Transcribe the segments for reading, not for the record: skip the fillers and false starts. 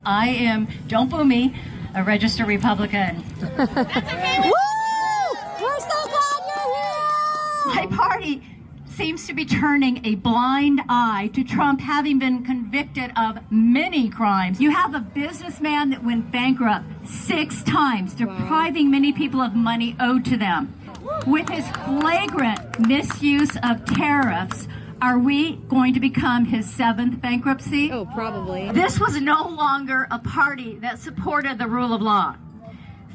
I am, don't boo me, a registered Republican. Woo! We're so glad you're here! My party seems to be turning a blind eye to Trump having been convicted of many crimes. You have a businessman that went bankrupt 6 times, depriving many people of money owed to them. With his flagrant misuse of tariffs, are we going to become his 7th bankruptcy? Oh, probably. This was no longer a party that supported the rule of law.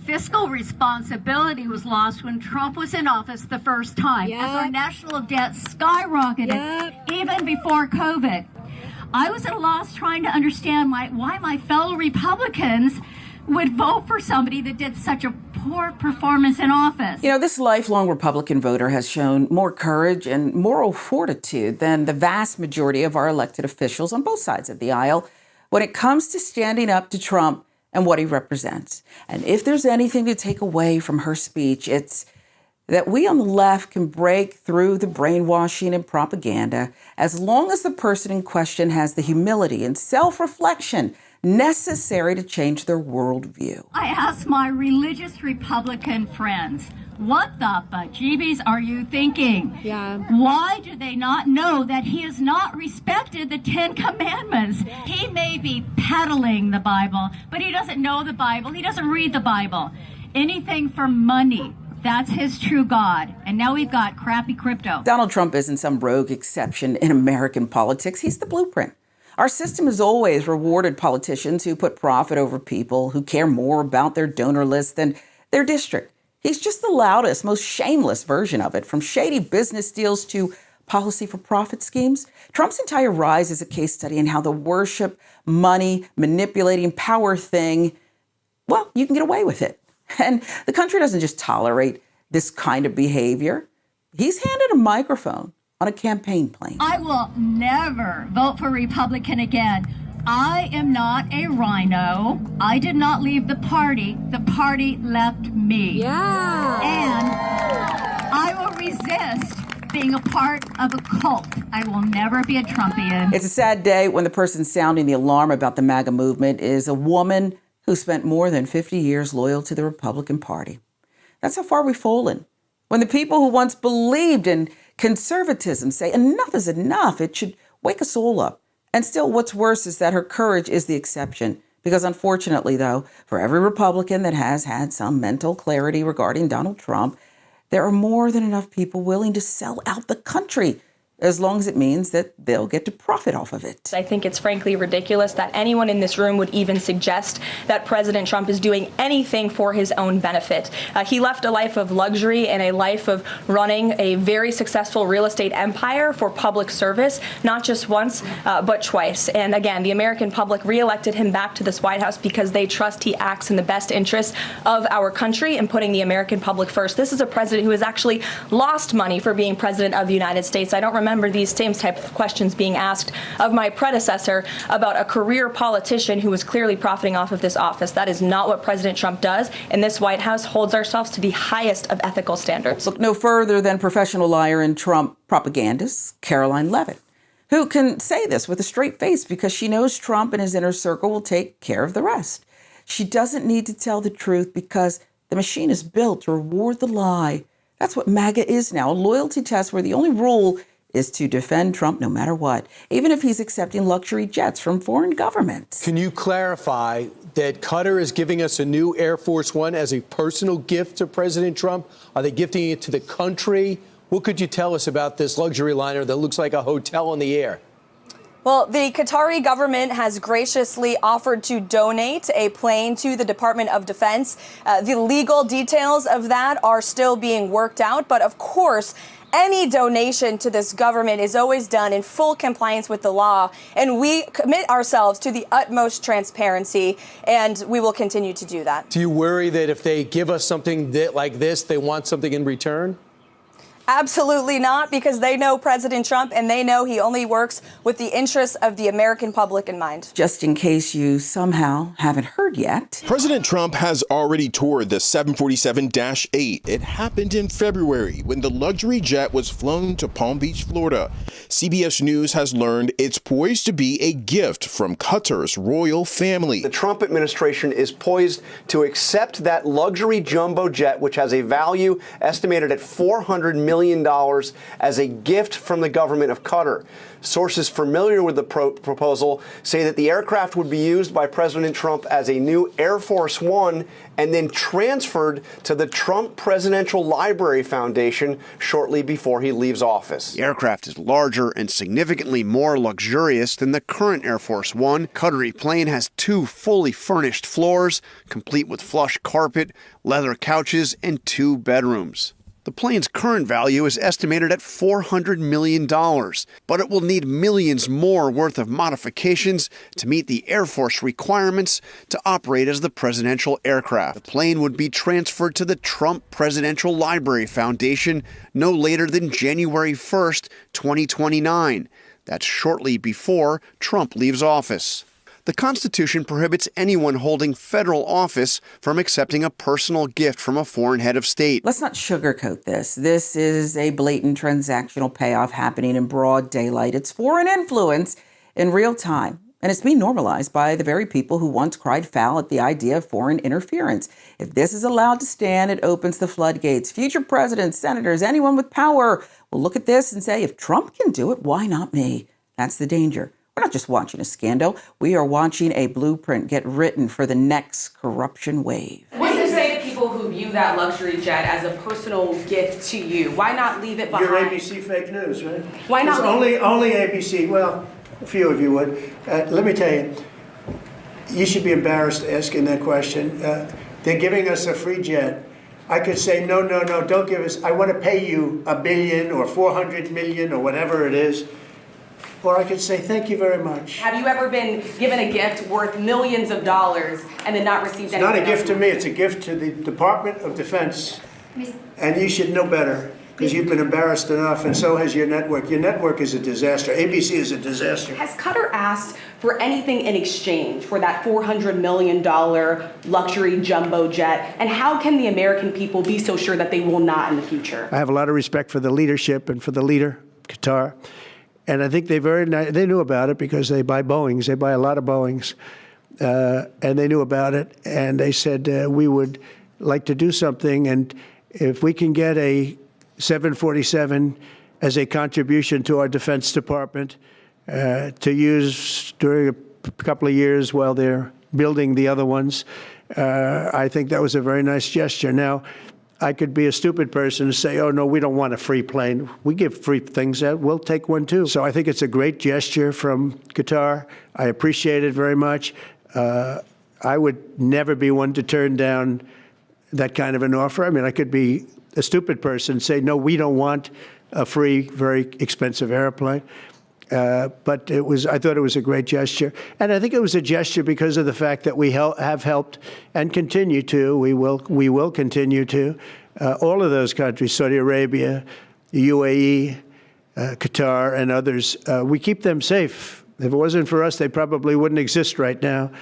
Fiscal responsibility was lost when Trump was in office the first time, as our national debt skyrocketed even before COVID. I was at a loss trying to understand why my fellow Republicans would vote for somebody that did such a poor performance in office. You know, this lifelong Republican voter has shown more courage and moral fortitude than the vast majority of our elected officials on both sides of the aisle when it comes to standing up to Trump and what he represents. And if there's anything to take away from her speech, it's that we on the left can break through the brainwashing and propaganda as long as the person in question has the humility and self-reflection necessary to change their worldview. I asked my religious Republican friends, what the bejeebies are you thinking? Yeah. Why do they not know that he has not respected the 10 Commandments? He may be peddling the Bible, but he doesn't know the Bible. He doesn't read the Bible. Anything for money. That's his true God. And now we've got crappy crypto. Donald Trump isn't some rogue exception in American politics. He's the blueprint. Our system has always rewarded politicians who put profit over people, who care more about their donor list than their district. He's just the loudest, most shameless version of it, from shady business deals to policy for profit schemes. Trump's entire rise is a case study in how the worship, money, manipulating power thing, well, you can get away with it. And the country doesn't just tolerate this kind of behavior. He's handed a microphone on a campaign plane. I will never vote for Republican again. I am not a rhino. I did not leave the party. The party left me. Yeah. And I will resist being a part of a cult. I will never be a Trumpian. It's a sad day when the person sounding the alarm about the MAGA movement is a woman who spent more than 50 years loyal to the Republican Party. That's how far we've fallen. When the people who once believed in conservatism say enough is enough, it should wake us all up. And still, what's worse is that her courage is the exception. Because unfortunately, though, for every Republican that has had some mental clarity regarding Donald Trump, there are more than enough people willing to sell out the country, as long as it means that they'll get to profit off of it. I think it's frankly ridiculous that anyone in this room would even suggest that President Trump is doing anything for his own benefit. He left a life of luxury and a life of running a very successful real estate empire for public service, not just once, but twice. And again, the American public reelected him back to this White House because they trust he acts in the best interest of our country and putting the American public first. This is a president who has actually lost money for being president of the United States. I don't remember these same type of questions being asked of my predecessor about a career politician who was clearly profiting off of this office. That is not what President Trump does, and this White House holds ourselves to the highest of ethical standards. Look no further than professional liar and Trump propagandist Caroline Leavitt, who can say this with a straight face because she knows Trump and his inner circle will take care of the rest. She doesn't need to tell the truth because the machine is built to reward the lie. That's what MAGA is now, a loyalty test where the only rule is to defend Trump no matter what, even if he's accepting luxury jets from foreign governments. Can you clarify that Qatar is giving us a new Air Force One as a personal gift to President Trump? Are they gifting it to the country? What could you tell us about this luxury liner that looks like a hotel in the air? Well, the Qatari government has graciously offered to donate a plane to the Department of Defense. The legal details of that are still being worked out, but of course, any donation to this government is always done in full compliance with the law, and we commit ourselves to the utmost transparency, and we will continue to do that. Do you worry that if they give us something like this, they want something in return? Absolutely not, because they know President Trump and they know he only works with the interests of the American public in mind. Just in case you somehow haven't heard yet. President Trump has already toured the 747-8. It happened in February when the luxury jet was flown to Palm Beach, Florida. CBS News has learned it's poised to be a gift from Qatar's royal family. The Trump administration is poised to accept that luxury jumbo jet, which has a value estimated at $400 million as a gift from the government of Qatar. Sources familiar with the proposal say that the aircraft would be used by President Trump as a new Air Force One and then transferred to the Trump Presidential Library Foundation shortly before he leaves office. The aircraft is larger and significantly more luxurious than the current Air Force One. Qatari plane has 2 fully furnished floors, complete with plush carpet, leather couches, and 2 bedrooms. The plane's current value is estimated at $400 million, but it will need millions more worth of modifications to meet the Air Force requirements to operate as the presidential aircraft. The plane would be transferred to the Trump Presidential Library Foundation no later than January 1st, 2029. That's shortly before Trump leaves office. The Constitution prohibits anyone holding federal office from accepting a personal gift from a foreign head of state. Let's not sugarcoat this. This is a blatant transactional payoff happening in broad daylight. It's foreign influence in real time. And it's being normalized by the very people who once cried foul at the idea of foreign interference. If this is allowed to stand, it opens the floodgates. Future presidents, senators, anyone with power will look at this and say, if Trump can do it, why not me? That's the danger. We're not just watching a scandal. We are watching a blueprint get written for the next corruption wave. What do you say to people who view that luxury jet as a personal gift to you? Why not leave it behind? You're ABC fake news, right? Why not? Only ABC. Well, a few of you would. Let me tell you, you should be embarrassed asking that question. They're giving us a free jet. I could say, no, don't give us. I want to pay you $1 billion or $400 million or whatever it is. Or I could say, thank you very much. Have you ever been given a gift worth millions of dollars and then not received anything? It's not a gift to me. It's a gift to the Department of Defense. And you should know better, because you've been embarrassed enough, and so has your network. Your network is a disaster. ABC is a disaster. Has Qatar asked for anything in exchange for that $400 million luxury jumbo jet? And how can the American people be so sure that they will not in the future? I have a lot of respect for the leadership and for the leader, Qatar. And I think they knew about it because they buy Boeings. They buy a lot of Boeings. And they knew about it. And they said, we would like to do something. And if we can get a 747 as a contribution to our Defense Department to use during a couple of years while they're building the other ones, I think that was a very nice gesture. Now, I could be a stupid person and say, oh, no, we don't want a free plane. We give free things out. We'll take one, too. So I think it's a great gesture from Qatar. I appreciate it very much. I would never be one to turn down that kind of an offer. I mean, I could be a stupid person and say, no, we don't want a free, very expensive airplane. But I thought it was a great gesture. And I think it was a gesture because of the fact that we have helped and continue to, we will continue to, all of those countries, Saudi Arabia, the UAE, Qatar, and others, we keep them safe. If it wasn't for us, they probably wouldn't exist right now.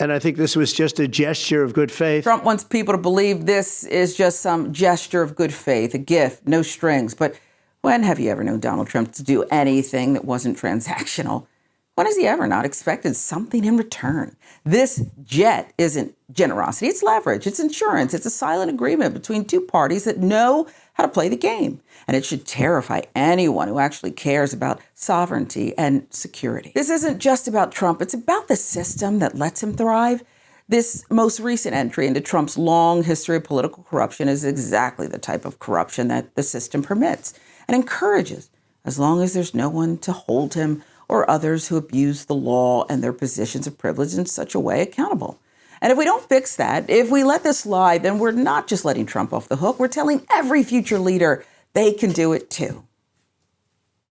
And I think this was just a gesture of good faith. Trump wants people to believe this is just some gesture of good faith, a gift, no strings. But when have you ever known Donald Trump to do anything that wasn't transactional? When has he ever not expected something in return? This jet isn't generosity. It's leverage. It's insurance. It's a silent agreement between two parties that know how to play the game. And it should terrify anyone who actually cares about sovereignty and security. This isn't just about Trump. It's about the system that lets him thrive. This most recent entry into Trump's long history of political corruption is exactly the type of corruption that the system permits and encourages, as long as there's no one to hold him or others who abuse the law and their positions of privilege in such a way accountable. And if we don't fix that, if we let this slide, then we're not just letting Trump off the hook. We're telling every future leader they can do it too.